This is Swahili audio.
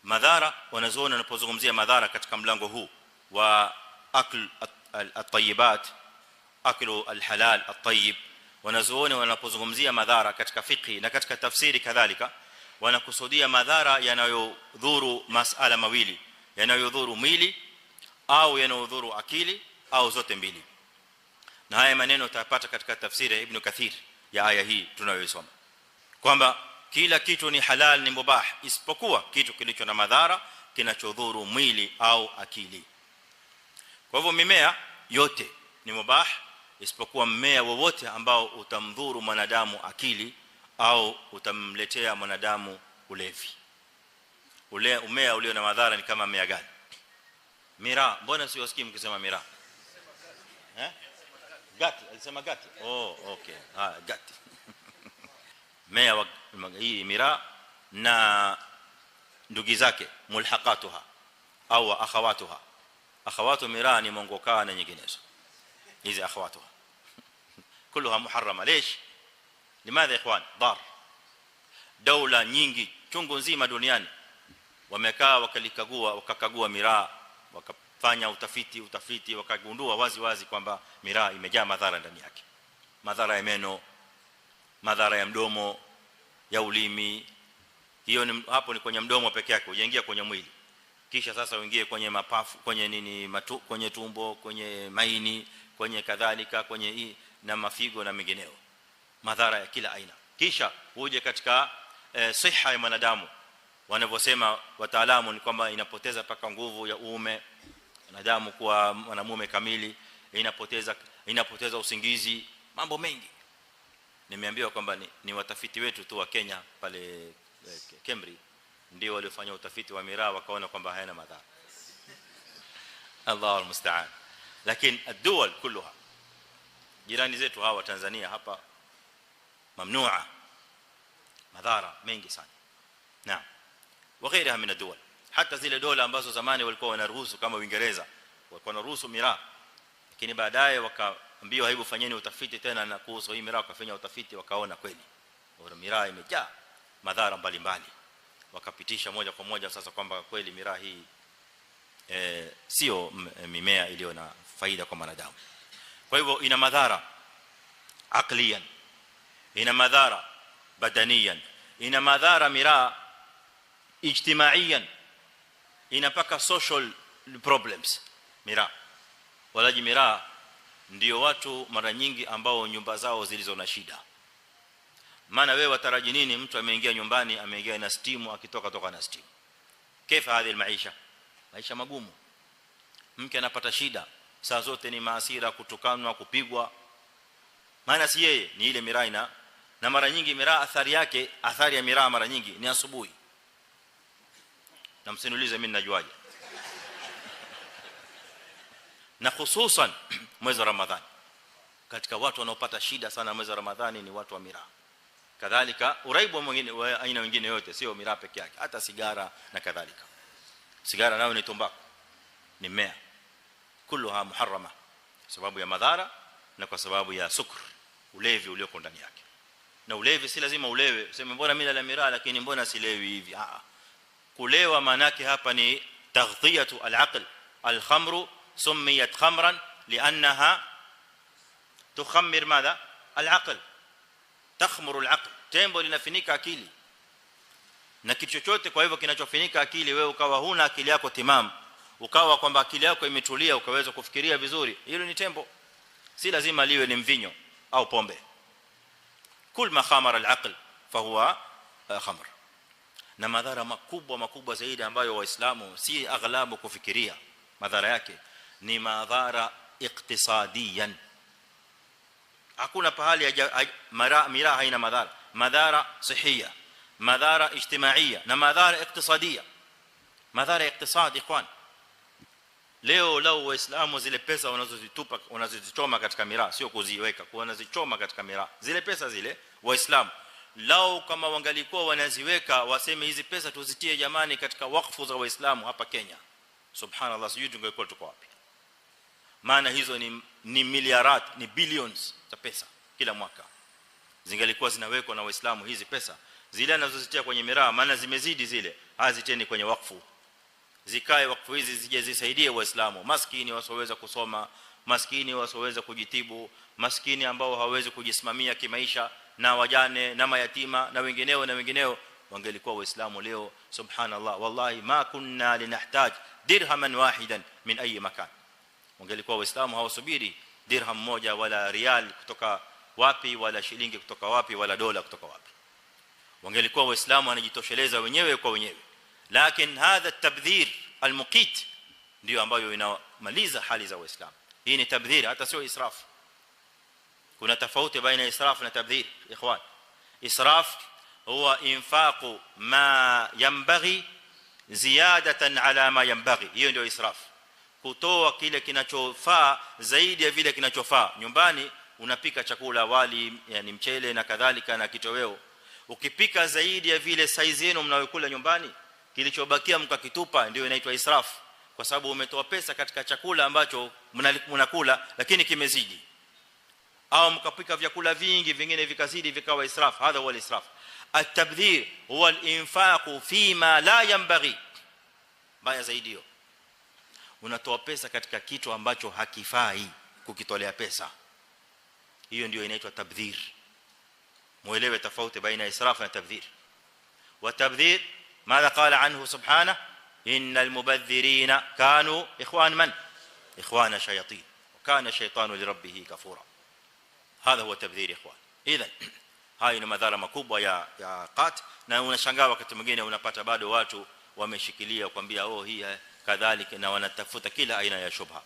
madhara wanazoona wanapozungumzia madhara katika mlango huu wa akl at-tayyibat, aklu al-halal at-tayyib, wanazoona wanapozungumzia madhara katika fiqh na katika tafsiri kadhalika, wanakusudia madhara yanayodhuru masala mawili, yanayodhuru mwili au yanayodhuru akili au zote mbili. Na haya maneno utapata katika tafsiri ya Ibn Kathir ya aya hii tunayoisoma, kwamba kila kitu ni halal, ni mubah, isipokuwa kitu kilicho na madhara kinachodhuru mwili au akili. Kwa hivyo mimea yote ni mubah isipokuwa mmea wowote ambao utamdhuru mwanadamu akili au utamletea mwanadamu ulevi. Ule mmea ulio na madhara ni kama mmea gani? Miraa. Mbona siwasikii mkisema miraa? Gati, alisema gati. Oh, okay. Gati. Mmea wa hii miraa na ndugu zake mulhaqatuha au akhawatuha. Akhawatu miraa ni mongokaa na nyinginezo. Hizi akhawatuha كلها محرمه. ليش؟ لماذا يا اخوان؟ ضار. دوله nyingi chungu nzima duniani wamekaa wakakagua miraa, wakafanya utafiti wakagundua wazi kwamba miraa imejaa madhara ndani yake. Madhara ya meno, madhara ya mdomo, ya ulimi. Hiyo ni hapo, ni kwenye mdomo peke yake, ujaingia kwenye mwili. Kisha sasa uingie kwenye mapafu, kwenye nini, kwenye tumbo, kwenye maini, kwenye kadhalika kwenye hii na mafigo na mengineo. Madhara ya kila aina. Kisha uje katika siha ya mwanadamu. Wanavyosema wataalamu ni kwamba inapoteza paka nguvu ya uume, mwanadamu kuwa mwanamume kamili, inapoteza usingizi, mambo mengi. Nimeambiwa kwamba ni watafiti wetu tu wa Kenya pale Cambridge ndio waliofanya utafiti wa miraa, wakaona kwamba hayana madhara. Allahu almusta'an. Lakini ad-duwal kulluha, jirani zetu hawa Tanzania hapa, mamnua madhara mengi sana. Naam. وغيرها من الدول. hata zile dola ambazo zamani walikuwa wanaruhusu kama Uingereza walikuwa wanaruhusu miraa, lakini baadaye wakaambiwa hebu fanyeni utafiti tena na kuhusu hii miraa, wakafanya utafiti wakaona kweli miraa imejaa madhara mbalimbali, wakapitisha moja kwa moja sasa kwamba kweli miraa hii sio mimea iliyo na faida kwa wanadamu. Kwa hivyo ina madhara akliyan, ina madhara badaniyan, ina madhara miraa ijtimaiyan, inapaka social problems. Miraa, walaji miraa ndio watu mara nyingi ambao nyumba zao zilizo na shida. Maana wewe wataraji nini mtu ameingia nyumbani, ameingia na steam, akitoka na steam? Kaifa hadi maisha magumu. Mke anapata shida saa zote, ni maasira, kutukanwa, kupigwa. Maana si yeye, ni ile miraa. Na mara nyingi miraa athari ya miraa mara nyingi ni asubuhi. Na msiniulize mimi ninajuaje. Na hususan mwezi wa Ramadhani, katika watu wanaopata shida sana mwezi wa Ramadhani ni watu wa miraa. Kadhalika uraibu mwingine wa aina nyingine yote, sio miraa peke yake, hata sigara na kadhalika. Sigara nayo ni tumbaku, ni mmea, kulluha muharrama, sababu ya madhara na kwa sababu ya sukr, ulevi ulioko ndani yake. Na ulevi si lazima ulewe useme mbona mimi nala miraa lakini mbona silewi hivi. Kulewa maana yake hapa ni taghdhiyatu al-aql. Al-khamru summiyat khamran li'annaha tukhammir madha al-aql, takhmuru al-aql. Tembo linafinika akili na kitu chochote. Kwa hivyo kinachofinika akili, wewe ukawa huna akili yako timamu, ukawa kwamba akili yako imetulia, ukaweza kufikiria vizuri, hilo ni tembo. Si lazima liwe ni mvinyo au pombe. Kul ma khamara al-aql fahuwa khamr. Na madhara makubwa zaidi ambayo waislamu si aghlabu kufikiria madhara yake ni madhara iktisadiyan. Hakuna pahali miraa haina madhara. Madhara sihia, madhara ijtimaiya na madhara iktisadiya. Madhara iktisadi ikhwan, leo waislamu zile pesa wanazozitupa, wanazozichoma katika miraa, sio kuziweka, wanazichoma katika miraa. Zile pesa zile waislamu lao kama wangalikuwa wanaziweka, waseme hizi pesa tuzitie jamani katika wakfu za waislamu hapa Kenya, subhanallah, sijui tungekuwa tuko wapi. Maana hizo ni miliarat, ni billions za pesa kila mwaka zingalikuwa zinawekwa na waislamu hizi pesa, zile anazozitia kwenye miraa maana zimezidi zile, haziteni kwenye wakfu, zikae wakfu hizi zije zisaidie waislamu maskini wasioweza kusoma, maskini wasioweza kujitibu, maskini ambao hawawezi kujisimamia kimaisha, na wajane na mayatima na wengineo. Wangelikuwa waislamu leo subhanallah wallahi ma kunna linahtaj dirhaman wahidan min ayi makan. Wangelikuwa waislamu hawasubiri dirham moja wala rial kutoka wapi wala shilingi kutoka wapi wala dola kutoka wapi. Wangelikuwa waislamu wanajitosheleza wenyewe kwa wenyewe. Lakini hadha tabdhir almuqit ndio ambayo inamaliza hali za waislamu. Hii ni tabdhir, hata sio israf. Kuna tofauti baina israf na tabdhir ikhwan. Israf huwa infaqu ma yanbaghi ziyadatan ala ma yanbaghi, hiyo ndio israf. Kutoa kile kinachofaa zaidi ya vile kinachofaa. Nyumbani unapika chakula, wali yani mchele na kadhalika na kitoweo, ukipika zaidi ya vile size yenu mnayokula nyumbani, kilichobakia mkakitupa, ndio inaitwa israf, kwa sababu umetoa pesa katika chakula ambacho mnakula lakini kimezidi. Au mkapika vyakula vingi vingine vikazidi vikawa israf, hadha huwa israf. At-tabdhir huwa al-infaq fima la yanbaghi. Baya zaidi hiyo, unatoa pesa katika kitu ambacho hakifai kukitolea pesa, hiyo ndio inaitwa tabdhir. Muelewe tofauti baina israf na tabdhir. Wa tabdhir ماذا قال عنه سبحانه ان المبذرين كانوا اخوان من اخوان الشياطين وكان الشيطان لربه كفورا. هذا هو تبذير يا اخوان. اذا hayo ni madhara makubwa ya qat, na unashangaa wakati mwingine unapata bado watu wameshikilia kwambia hii kadhalika, na wanatafuta kila aina ya shubha.